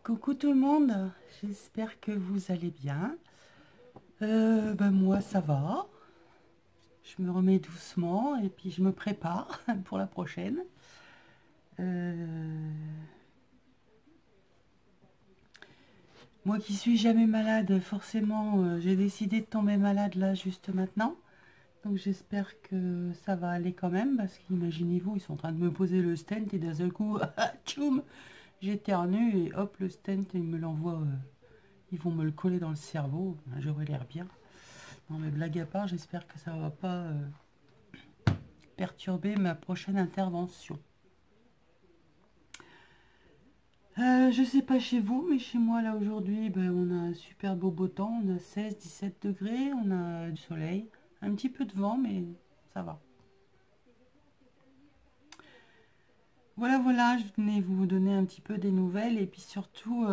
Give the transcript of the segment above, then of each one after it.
Coucou tout le monde, j'espère que vous allez bien. Moi ça va, je me remets doucement et puis je me prépare pour la prochaine. Moi qui suis jamais malade, forcément j'ai décidé de tomber malade là juste maintenant. Donc j'espère que ça va aller quand même, parce qu'imaginez-vous, ils sont en train de me poser le stent et d'un seul coup, tchoum, j'éternue et hop, le stent, ils me l'envoient, ils vont me le coller dans le cerveau, j'aurais l'air bien. Non mais blague à part, j'espère que ça va pas perturber ma prochaine intervention. Je sais pas chez vous, mais chez moi là aujourd'hui, on a un super beau temps, on a 16-17 degrés, on a du soleil, un petit peu de vent, mais ça va. Voilà, je venais vous donner un petit peu des nouvelles et puis surtout,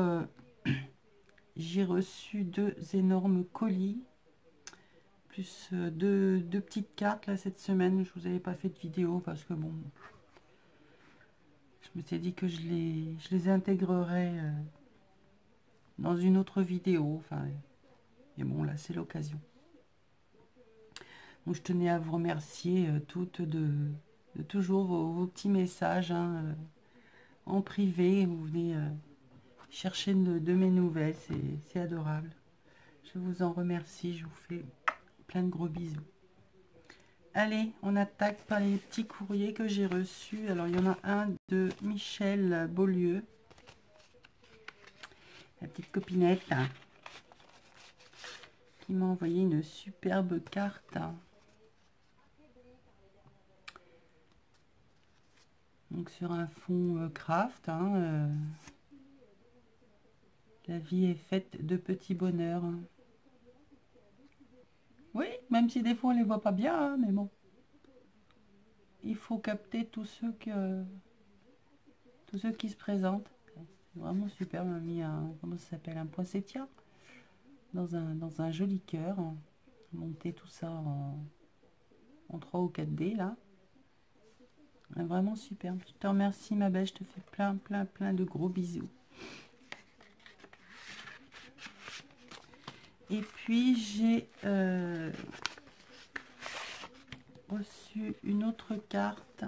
j'ai reçu 2 énormes colis, plus deux petites cartes là cette semaine. Je vous avais pas fait de vidéo parce que bon, je me suis dit que je les intégrerai dans une autre vidéo. Enfin, et bon là c'est l'occasion. Donc je tenais à vous remercier toutes de toujours vos petits messages en privé. Vous venez chercher de mes nouvelles, c'est adorable. Je vous en remercie, je vous fais plein de gros bisous. Allez, on attaque par les petits courriers que j'ai reçus. Alors, il y en a un de Michel Beaulieu, la petite copinette, qui m'a envoyé une superbe carte. Donc, sur un fond craft. La vie est faite de petits bonheurs. Oui, même si des fois on les voit pas bien, mais bon. Il faut capter tous ceux qui se présentent. C'est vraiment super. On a mis un, comment ça s'appelle, un poinsettia dans un joli cœur. Monter tout ça en 3 ou 4D là. Vraiment super. Je te remercie ma belle. Je te fais plein de gros bisous. Et puis j'ai reçu une autre carte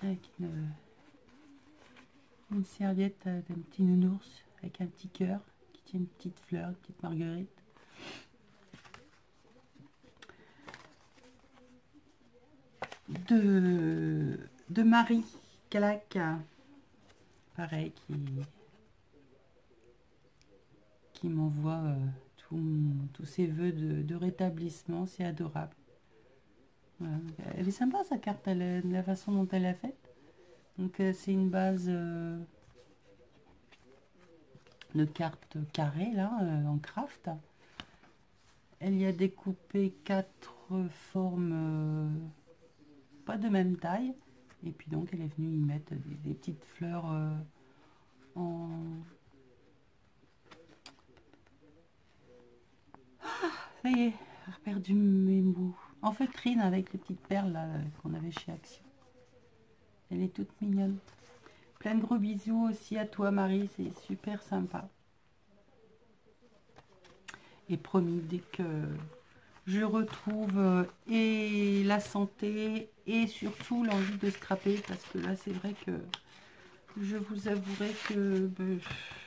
avec une serviette d'un petit nounours avec un petit cœur qui tient une petite fleur, une petite marguerite. De Marie Calac, pareil, qui m'envoie tous ses voeux de rétablissement. C'est adorable. Voilà. Elle est sympa sa carte, la façon dont elle l'a faite. Donc c'est une base de carte carrée là, en craft. Elle y a découpé 4 formes pas de même taille, et puis donc elle est venue y mettre des petites fleurs en... Ça y est, j'ai perdu mes mots. En feutrine avec les petites perles là qu'on avait chez Action. Elle est toute mignonne. Plein de gros bisous aussi à toi Marie, c'est super sympa. Et promis, dès que je retrouve et la santé et surtout l'envie de scraper, parce que là c'est vrai que je vous avouerai que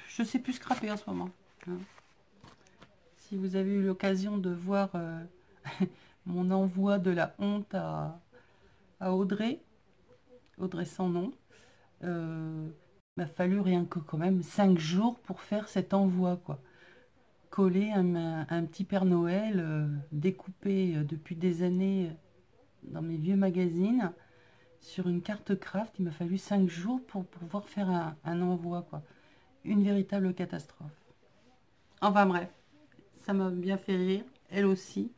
je sais plus scraper en ce moment. Si vous avez eu l'occasion de voir mon envoi de la honte à Audrey sans nom, il m'a fallu rien que quand même 5 jours pour faire cet envoi, quoi. Coller un petit Père Noël découpé depuis des années dans mes vieux magazines sur une carte craft. Il m'a fallu 5 jours pour pouvoir faire un envoi, quoi. Une véritable catastrophe. Enfin bref, ça m'a bien fait rire, elle aussi.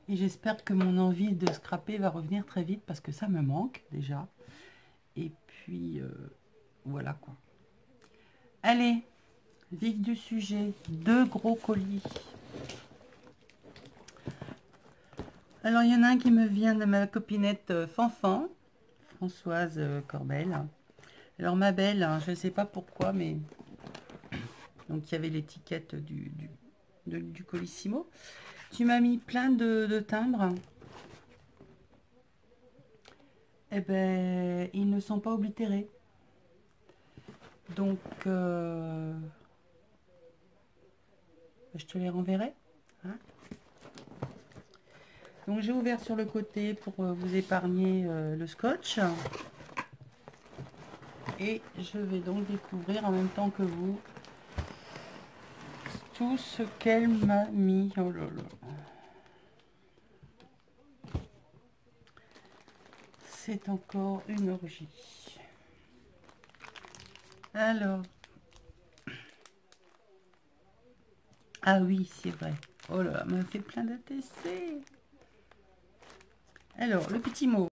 Et j'espère que mon envie de scraper va revenir très vite, parce que ça me manque déjà. Et puis voilà quoi. Allez, vif du sujet, 2 gros colis. Alors il y en a un qui me vient de ma copinette Fanfan. Françoise Corbel. Alors ma belle, hein, je ne sais pas pourquoi, mais donc il y avait l'étiquette du Colissimo. Tu m'as mis plein de timbres. Eh ben, ils ne sont pas oblitérés. Donc, je te les renverrai. Hein. Donc, j'ai ouvert sur le côté pour vous épargner le scotch. Et je vais donc découvrir en même temps que vous tout ce qu'elle m'a mis. Oh là là. C'est encore une orgie. Alors. Ah oui, c'est vrai. Oh là, elle m'a fait plein d'ATC. Alors, le petit mot.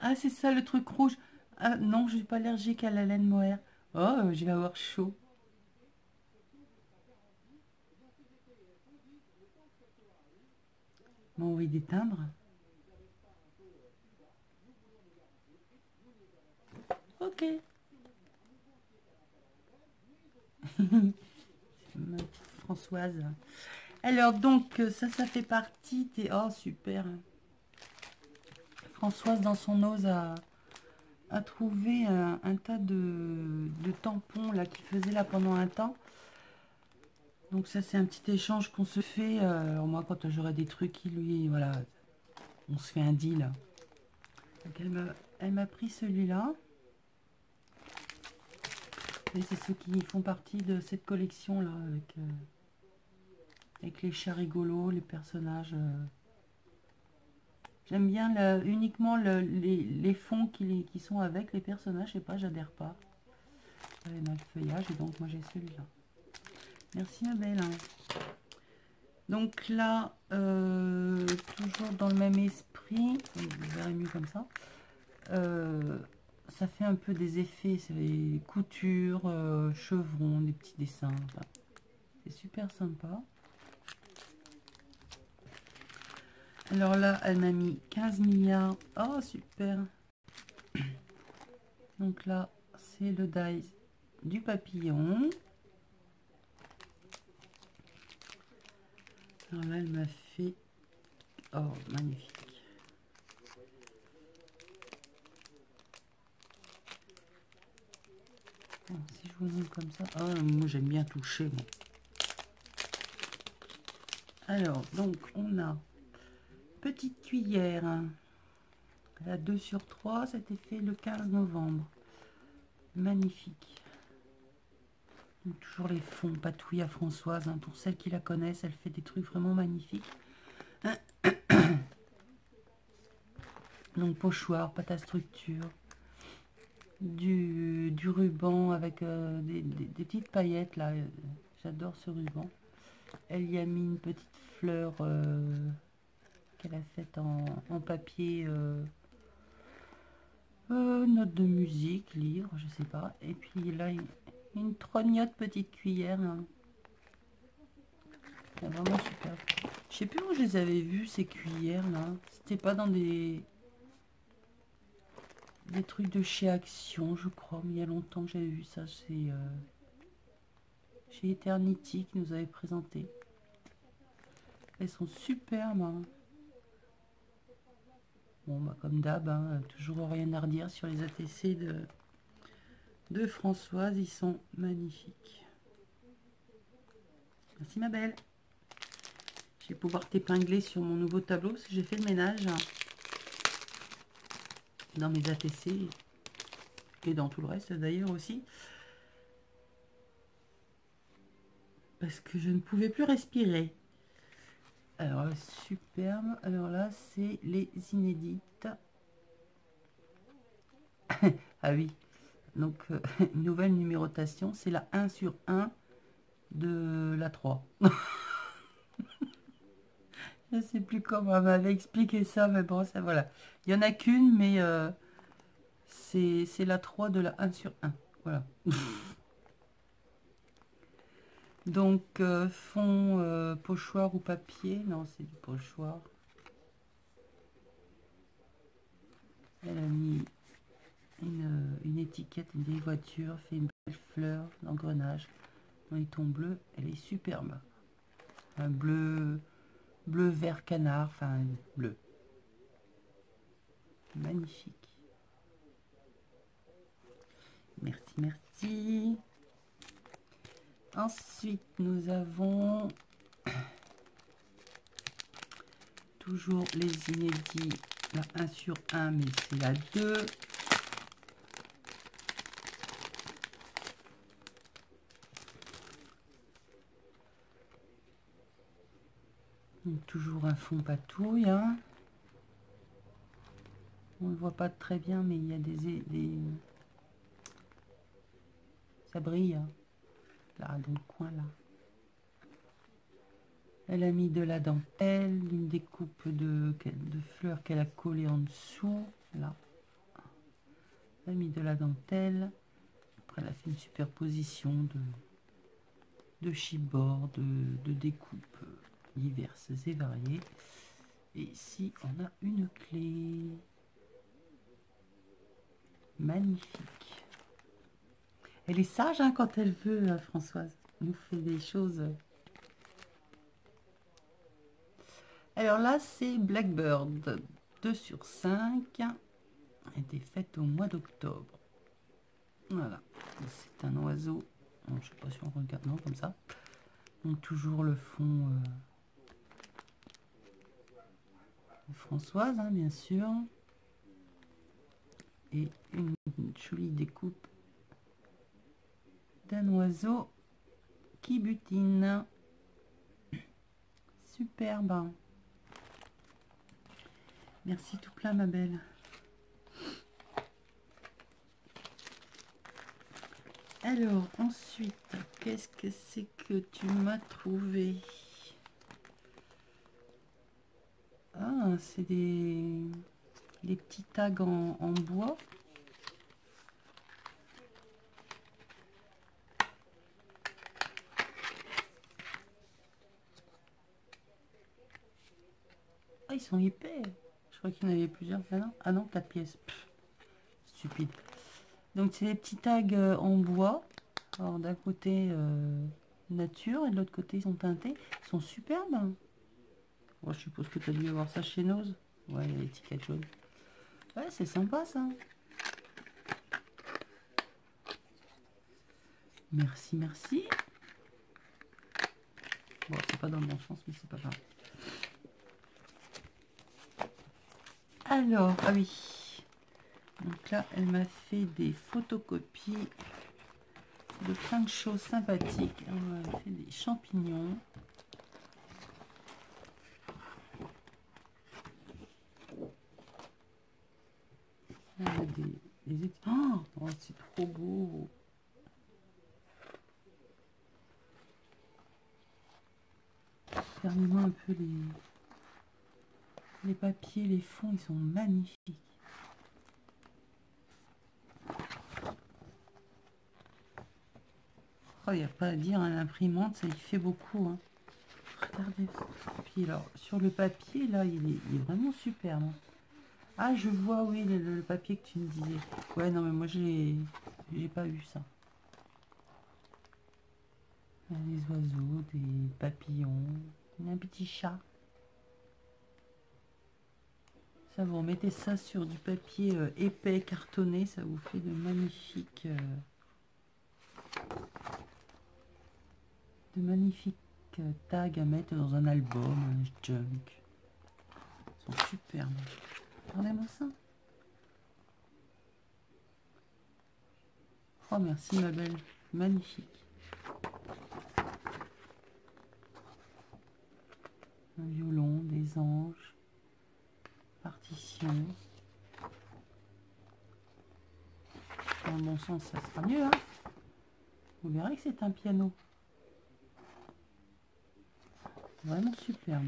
Ah, c'est ça le truc rouge. Ah non, je suis pas allergique à la laine mohair. Oh, je vais avoir chaud. Bon, oui, des timbres. Ok. Ma petite Françoise. Alors, donc, ça fait partie des... Oh, super. Françoise, dans son ose, a trouvé un tas de tampons là qui faisaient là pendant un temps. Donc ça, c'est un petit échange qu'on se fait. Alors moi, quand j'aurai des trucs qui lui... Voilà, on se fait un deal. Donc elle m'a pris celui-là. Et c'est ceux qui font partie de cette collection-là, avec les chats rigolos, les personnages. J'aime bien uniquement les fonds qui sont avec les personnages. Je sais pas, j'adhère pas. Elle a le feuillage et donc moi j'ai celui-là. Merci ma belle. Donc là, toujours dans le même esprit, vous verrez mieux comme ça. Ça fait un peu des effets, c'est les coutures, chevrons, des petits dessins. Enfin, c'est super sympa. Alors là, elle m'a mis 15 milliards. Oh, super. Donc là, c'est le die du papillon. Alors là, elle m'a fait... Oh, magnifique. Bon, si je vous montre comme ça... Oh, moi, j'aime bien toucher. Bon. Alors, donc, on a petite cuillère. La 2/3, c'était fait le 15 novembre. Magnifique. Donc, toujours les fonds patouille à Françoise. Hein, pour celles qui la connaissent, elle fait des trucs vraiment magnifiques. Donc, pochoir, pâte à structure. Du ruban avec des petites paillettes là. J'adore ce ruban. Elle y a mis une petite fleur qu'elle a faite en papier. Note de musique, livre, je sais pas. Et puis là, une trognotte petite cuillère. Hein. C'est vraiment super. Je sais plus où je les avais vues, ces cuillères là. C'était pas dans des trucs de chez Action, je crois. Mais il y a longtemps que j'avais vu ça. C'est chez Eternity qui nous avait présenté. Elles sont superbes. Hein. Bon, bah, comme d'hab, hein, toujours rien à redire sur les ATC de Françoise. Ils sont magnifiques. Merci ma belle. Je vais pouvoir t'épingler sur mon nouveau tableau parce que j'ai fait le ménage dans mes ATC et dans tout le reste d'ailleurs aussi. Parce que je ne pouvais plus respirer. Alors, superbe. Alors là, c'est les inédites. Ah oui. Donc, nouvelle numérotation. C'est la 1/1 de la 3. Je ne sais plus comment elle m'avait expliqué ça, mais bon, ça voilà. Il n'y en a qu'une, mais c'est la 3 de la 1/1. Voilà. Donc, fond pochoir ou papier. Non, c'est du pochoir. Elle a mis une étiquette, une vieille voiture, fait une belle fleur d'engrenage dans les tons bleus. Elle est superbe. Un bleu vert canard, enfin bleu. Magnifique. Merci, merci. Ensuite, nous avons toujours les inédits. La 1 sur 1, mais c'est la 2. Donc, toujours un fond patouille. Hein. On ne le voit pas très bien, mais il y a des... Ça brille. Hein. Là, dans le coin, là. Elle a mis de la dentelle, une découpe de fleurs qu'elle a collée en dessous. Là. Elle a mis de la dentelle. Après, elle a fait une superposition de chipboard, de découpes diverses et variées. Et ici, on a une clé. Magnifique. Elle est sage hein, quand elle veut, Françoise. Elle nous fait des choses. Alors là, c'est Blackbird. 2 sur 5. Elle était faite au mois d'octobre. Voilà. C'est un oiseau. Je ne sais pas si on regarde. Non, comme ça. Donc toujours le fond Françoise, hein, bien sûr. Et une jolie découpe d'un oiseau qui butine. Superbe. Merci tout plein, ma belle. Alors, ensuite, qu'est-ce que c'est que tu m'as trouvé? Ah, c'est des petits tags en bois. Ah, ils sont épais. Je crois qu'il y en avait plusieurs. Ah non, 4 pièces. Pff, stupide. Donc, c'est des petits tags en bois. Alors, d'un côté, nature, et de l'autre côté, ils sont teintés. Ils sont superbes. Bon, je suppose que tu as dû avoir ça chez Nose. Ouais, l'étiquette jaune. Ouais, c'est sympa, ça. Merci, merci. Bon, c'est pas dans le bon sens, mais c'est pas grave. Alors, ah oui. Donc là, elle m'a fait des photocopies de plein de choses sympathiques. Elle m'a fait des champignons. Elle a des oh, c'est trop beau. Regardez-moi un peu les papiers, les fonds, ils sont magnifiques. Oh, il n'y a pas à dire, hein, l'imprimante, ça y fait beaucoup. Hein. Regardez. Puis alors, sur le papier, là, il est vraiment superbe. Hein. Ah, je vois, oui, le papier que tu me disais. Ouais, non, mais moi, j'ai pas vu ça. Des oiseaux, des papillons, un petit chat. Ça, vous remettez ça sur du papier épais, cartonné, ça vous fait de magnifiques tags à mettre dans un album, un junk. Ils sont superbes. Regardez-moi ça. Oh, merci ma belle. Magnifique. Un violon, des anges. Partition. Dans le bon sens, ça sera mieux. Hein, vous verrez que c'est un piano. Vraiment superbe.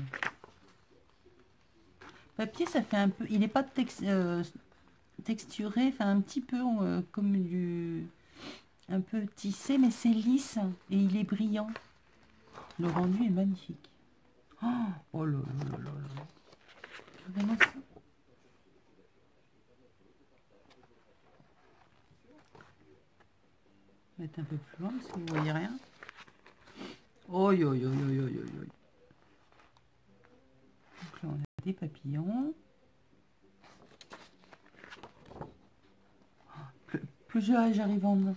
Papier, ça fait un peu... Il n'est pas texturé, enfin un petit peu comme du... Un peu tissé, mais c'est lisse et il est brillant. Le rendu est magnifique. Oh là là là là là. Regardez-moi ça. Mettre un peu plus loin parce que vous voyez rien. Oh yo yo yo yo yo yo. Donc là on a des papillons. Plus j'arrive en...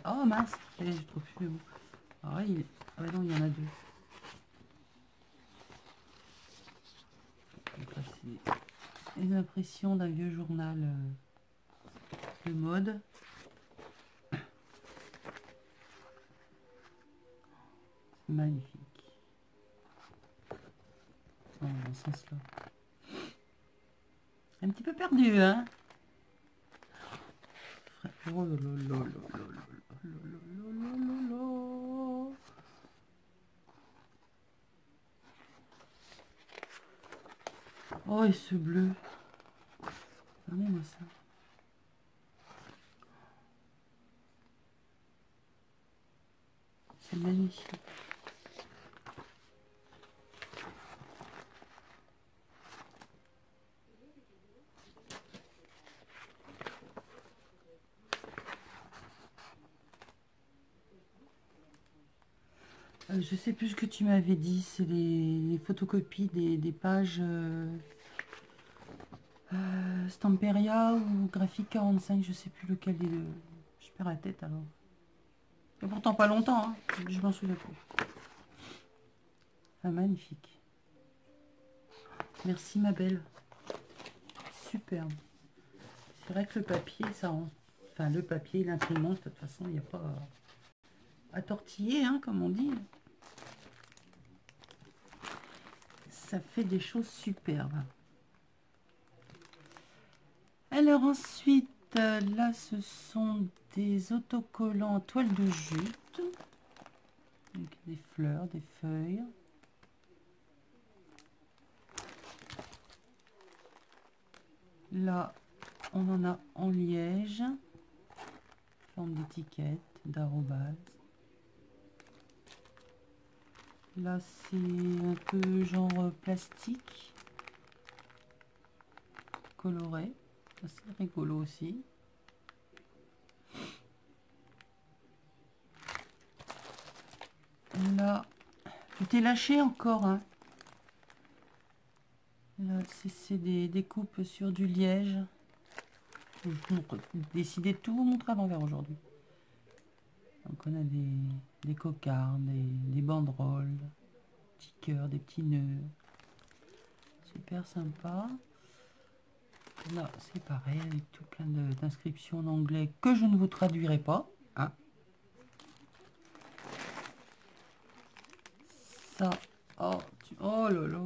oh mince, je trouve plus. Alors là, ah bah non, il y en a deux. Donc là, c'est une impression d'un vieux journal de mode. Magnifique. Oh, dans ce sens-là. Un petit peu perdu, hein. Oh là là là là là là là là là. Oh, et ce bleu. Regardez-moi ça. C'est magnifique. Je sais plus ce que tu m'avais dit, c'est les photocopies des pages Stamperia ou Graphique 45, je sais plus lequel des deux. Je perds la tête alors. Et pourtant pas longtemps, hein. Je m'en souviens plus. Ah, magnifique. Merci ma belle. Superbe. C'est vrai que le papier, ça rend... Enfin le papier, l'imprimante, de toute façon, il n'y a pas à tortiller, hein, comme on dit. Ça fait des choses superbes. Alors ensuite, là, ce sont des autocollants en toile de jute. Avec des fleurs, des feuilles. Là, on en a en liège. Forme d'étiquette, d'arrobase. Là, c'est un peu genre plastique. Coloré. C'est rigolo aussi. Là, tu t'es lâché encore, hein. Là, c'est des découpes sur du liège. J'ai décidé de tout vous montrer à l'envers aujourd'hui. Donc on a des cocards, des banderoles, des petits cœurs, des petits nœuds. Super sympa. Là, c'est pareil, avec tout plein d'inscriptions en anglais que je ne vous traduirai pas. Hein. Ça, oh là là.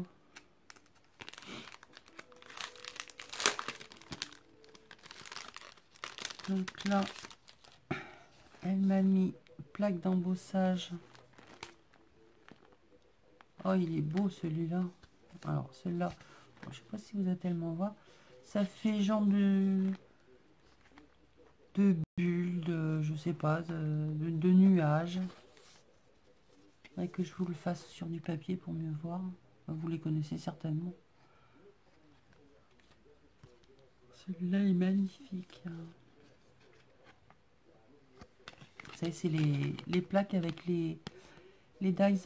Donc là, elle m'a mis plaque d'embossage. Oh, il est beau celui-là. Alors, celui-là, je ne sais pas si vous allez tellement voir. Ça fait genre de bulles, je sais pas, de nuages. Il faudrait que je vous le fasse sur du papier pour mieux voir. Vous les connaissez certainement. Celui-là est magnifique. Vous savez, c'est les plaques avec les dies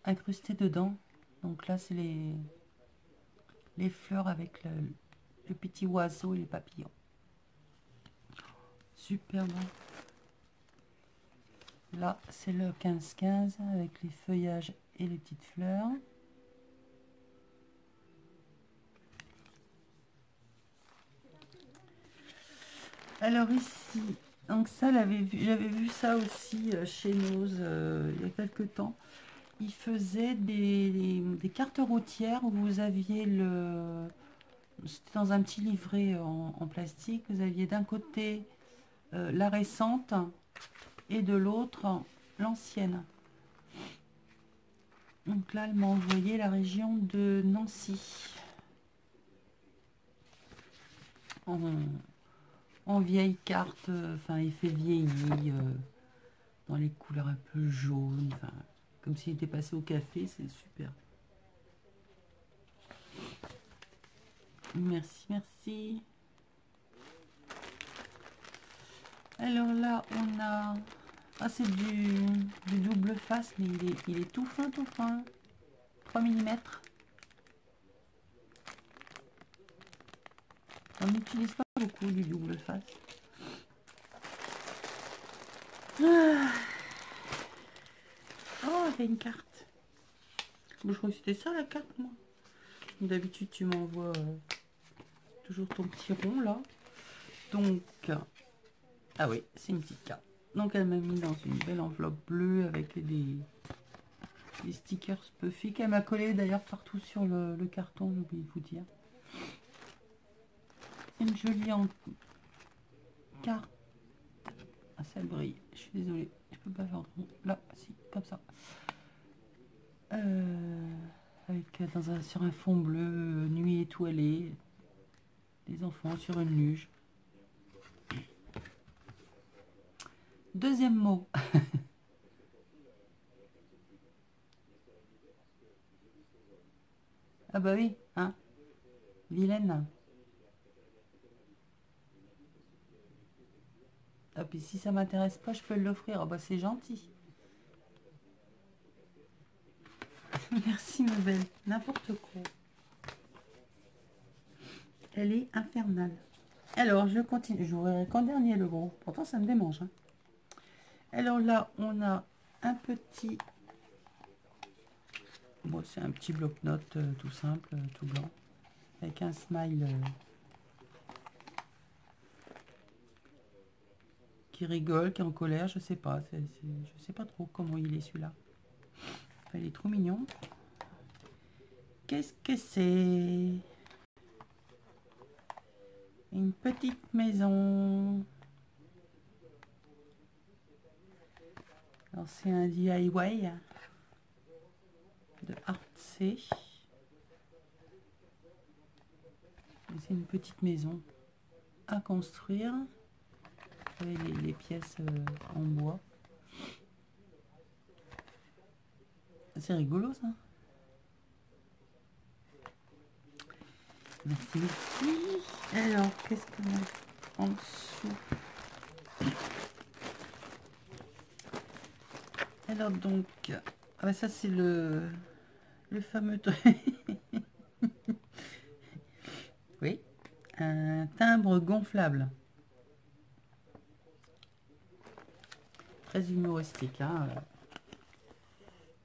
incrustés dedans. Donc là, c'est les fleurs avec le petit oiseau et les papillons. Super bon. Là, c'est le 15-15 avec les feuillages et les petites fleurs. Alors ici, donc ça, j'avais vu ça aussi chez Nose il y a quelques temps. Il faisait des cartes routières où vous aviez c'était dans un petit livret en plastique. Vous aviez d'un côté la récente et de l'autre l'ancienne. Donc là, elle m'a envoyé la région de Nancy. en vieille carte, enfin effet vieilli, dans les couleurs un peu jaunes, enfin, comme s'il était passé au café, c'est super. Merci, merci. Alors là, on a... Ah, c'est du double face, mais il est tout fin, tout fin. 3 mm. On n'utilise pas beaucoup du double face. Ah. Oh, il y a une carte. Je crois que c'était ça la carte, moi. D'habitude, tu m'envoies toujours ton petit rond là. Donc, ah oui, c'est une petite carte. Donc, elle m'a mis dans une belle enveloppe bleue avec des stickers Puffy qu'elle m'a collé d'ailleurs partout sur le carton, j'ai oublié de vous dire. Une jolie carte. Ah, ça brille. Je suis désolée, je peux pas faire autrement. Là, si, comme ça. Avec sur un fond bleu, nuit étoilée, des enfants sur une luge. Deuxième mot. Ah bah oui, hein, vilaine. Ah puis si ça m'intéresse pas, je peux l'offrir. Ah bah c'est gentil. Merci ma belle, n'importe quoi. Elle est infernale. Alors je continue, j'ouvrirai qu'en dernier le gros. Pourtant ça me démange. Hein. Alors là on a un petit... Bon c'est un petit bloc-notes tout simple, tout blanc. Avec un smile qui rigole, qui est en colère, je sais pas. Je sais pas trop comment il est celui-là. Enfin, il est trop mignon. Qu'est-ce que c'est? Une petite maison. Alors c'est un DIY de Artsy. C'est une petite maison à construire. Avec les pièces en bois. C'est rigolo ça. Merci, merci. Alors, qu'est-ce qu'on a en dessous? Alors donc, ah bah ça c'est le fameux oui, un timbre gonflable. Très humoristique. Hein. Voilà.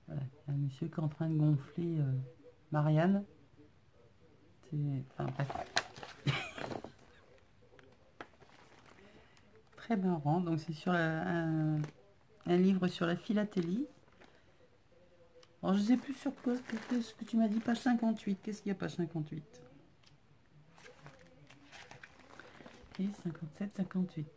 Il y a un monsieur qui est en train de gonfler Marianne. Enfin, bref. Très marrant. Donc c'est sur un livre sur la philatélie. Alors je sais plus sur quoi, ce que tu m'as dit, page 58. Qu'est-ce qu'il y a page 58? Et 57, 58.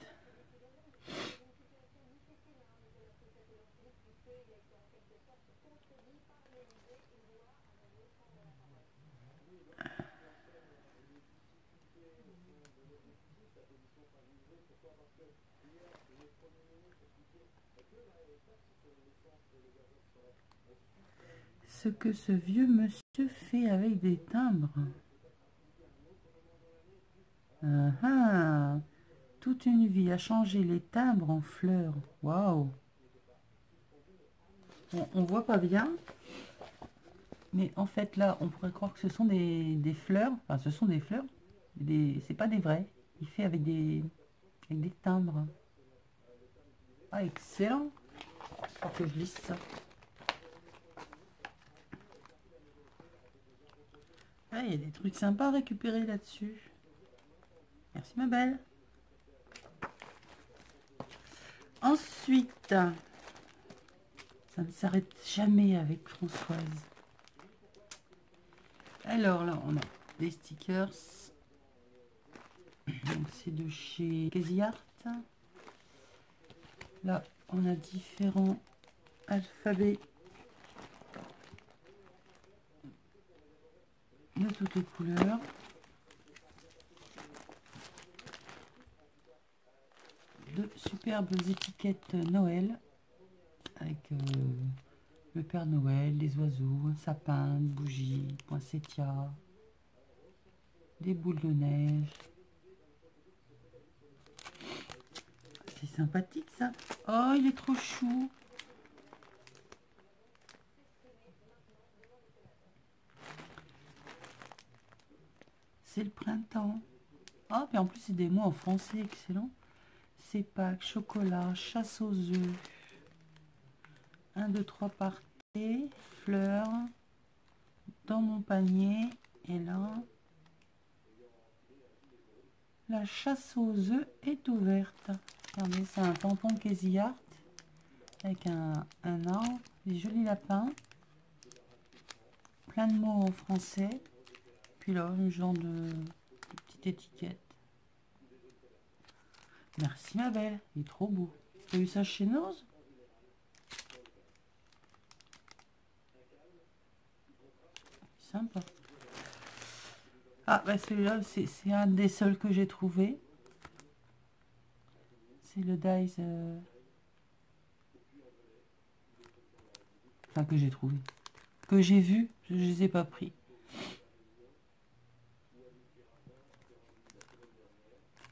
Ce que ce vieux monsieur fait avec des timbres. Ah, toute une vie à changer les timbres en fleurs. Waouh! On voit pas bien, mais en fait là, on pourrait croire que ce sont des fleurs. Enfin, ce sont des fleurs. C'est pas des vrais. Il fait avec des timbres. Ah, excellent! Il faut que je lise ça. Ah, il y a des trucs sympas à récupérer là-dessus. Merci ma belle. Ensuite, ça ne s'arrête jamais avec Françoise. Alors là, on a des stickers. Donc c'est de chez Crazy Art. Là, on a différents alphabets de toutes les couleurs. de superbes étiquettes Noël avec le Père Noël, les oiseaux, un sapin, une bougie, poinsettia, des boules de neige. C'est sympathique ça. Oh, il est trop chou. C'est le printemps. Ah, puis en plus, c'est des mots en français, excellent. C'est Pâques, chocolat, chasse aux œufs. 1, 2, 3 parties, fleurs, dans mon panier. Et là, la chasse aux œufs est ouverte. Regardez, c'est un tampon Casey Art avec un arbre, des jolis lapins. Plein de mots en français. Puis là, un genre de petite étiquette. Merci ma belle, il est trop beau. Tu as eu ça chez Noz? Sympa. Ah bah celui-là, c'est un des seuls que j'ai trouvé. C'est le Dice... Enfin que j'ai trouvé. Que j'ai vu, je ne les ai pas pris.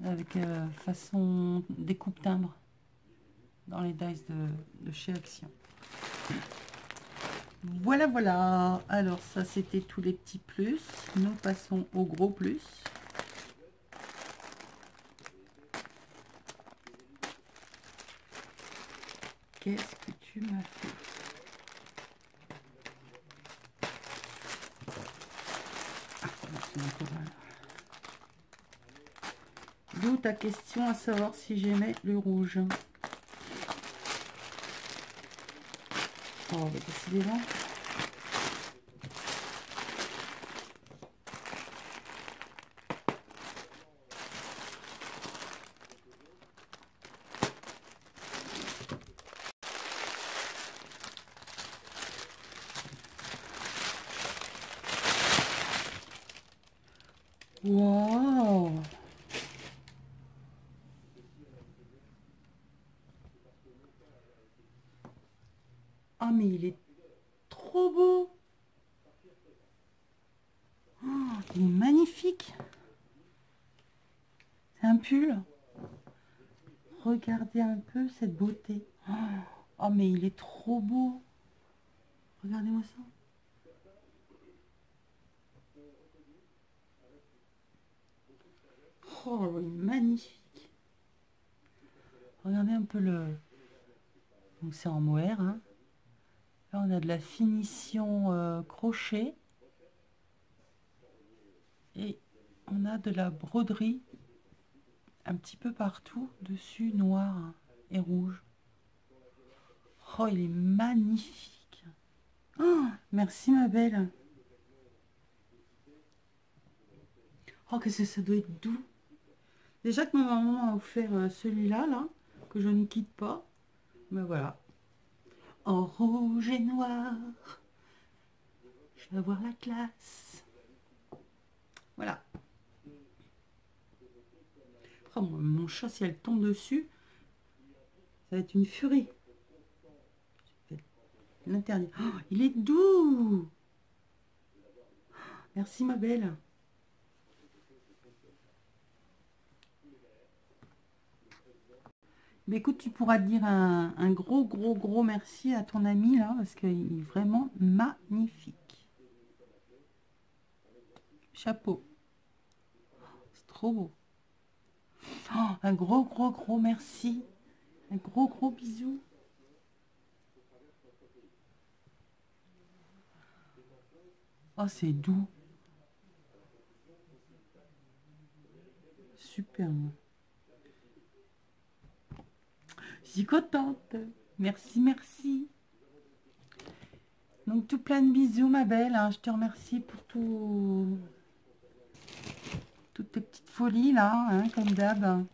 Avec façon découpe timbre dans les dice de chez Action. Voilà, voilà. Alors ça, c'était tous les petits plus. Nous passons au gros plus. Qu'est-ce que tu m'as fait? D'où ta question à savoir si j'aimais le rouge. Oh, bah, décidément. Wow! Ah, mais il est trop beau! Oh, il est magnifique! C'est un pull. Regardez un peu cette beauté. Oh, mais il est trop beau! Regardez-moi ça. Oh, il est magnifique! Regardez un peu le... Donc c'est en mohair, hein. Là, on a de la finition crochet. Et on a de la broderie un petit peu partout, dessus noir et rouge. Oh, il est magnifique. Oh, merci ma belle. Oh, qu'est-ce que ça doit être doux. Déjà que ma maman a offert celui-là, là, que je ne quitte pas. Mais voilà. En rouge et noir. Je vais avoir la classe. Voilà. Oh, mon chat, si elle tombe dessus, ça va être une furie. L'interdit. Oh, il est doux. Merci ma belle. Mais écoute, tu pourras dire un gros merci à ton ami là, parce qu'il est vraiment magnifique. Chapeau. C'est trop beau. Oh, un gros merci. Un gros bisou. Oh, c'est doux. Super. Je suis contente. Merci. Donc, tout plein de bisous, ma belle. Hein. Je te remercie pour toutes tes petites folies, là, hein, comme d'hab.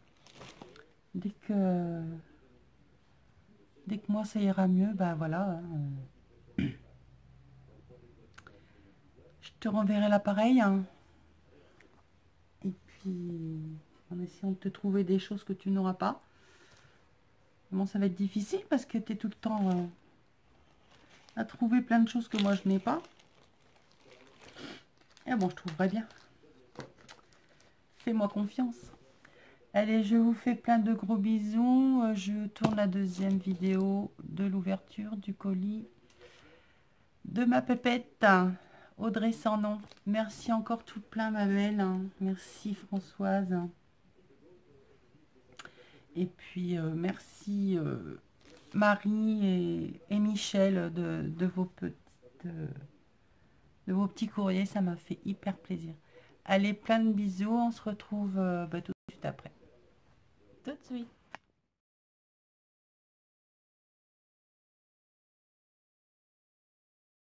Dès que moi, ça ira mieux, bah voilà. Je te renverrai l'appareil. Hein. Et puis, en essayant de te trouver des choses que tu n'auras pas. Bon, ça va être difficile parce que tu es tout le temps à trouver plein de choses que moi je n'ai pas. Et bon, je trouverai bien. Fais-moi confiance. Allez, je vous fais plein de gros bisous. Je tourne la deuxième vidéo de l'ouverture du colis de ma pépette, Audrey sans nom. Merci encore tout plein, ma belle. Merci Françoise. Et puis, merci Marie et Michel de vos petits courriers. Ça m'a fait hyper plaisir. Allez, plein de bisous. On se retrouve tout de suite après. Tout de suite.